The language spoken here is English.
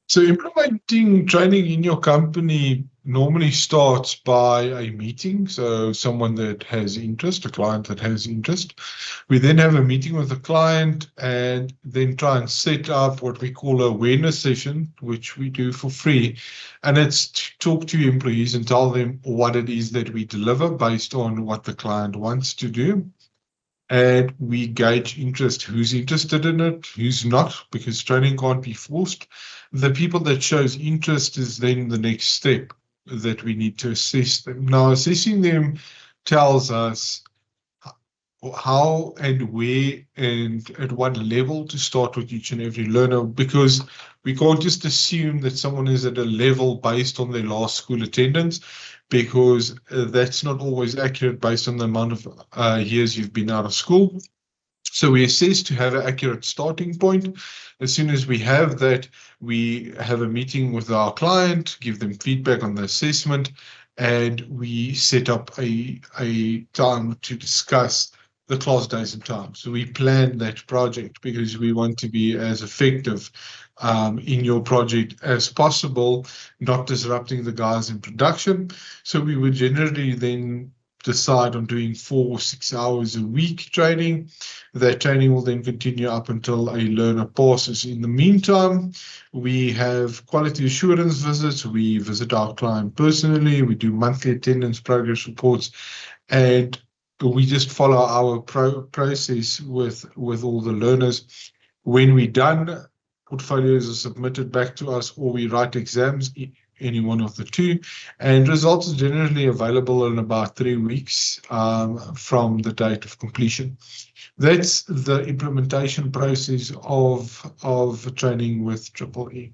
So implementing training in your company normally starts by a meeting. So someone that has interest, a client that has interest. We then have a meeting with the client and then try and set up what we call a awareness session, which we do for free. And it's to talk to employees and tell them what it is that we deliver based on what the client wants to do. And we gauge interest, who's interested in it, who's not, because training can't be forced. The people that shows interest is then the next step that we need to assess them. Now, assessing them tells us how and where and at what level to start with each and every learner, because we can't just assume that someone is at a level based on their last school attendance, because that's not always accurate based on the amount of years you've been out of school. So we assess to have an accurate starting point. As soon as we have that, we have a meeting with our client, give them feedback on the assessment, and we set up a time to discuss the class days and times. So we plan that project because we want to be as effective in your project as possible, not disrupting the guys in production. So we would generally then decide on doing 4 or 6 hours a week training. That training will then continue up until a learner passes. In the meantime, we have quality assurance visits. We visit our client personally. We do monthly attendance progress reports, and we just follow our process with all the learners. When we're done, portfolios are submitted back to us, or we write exams, any one of the two, and results are generally available in about 3 weeks from the date of completion. That's the implementation process of training with Triple E.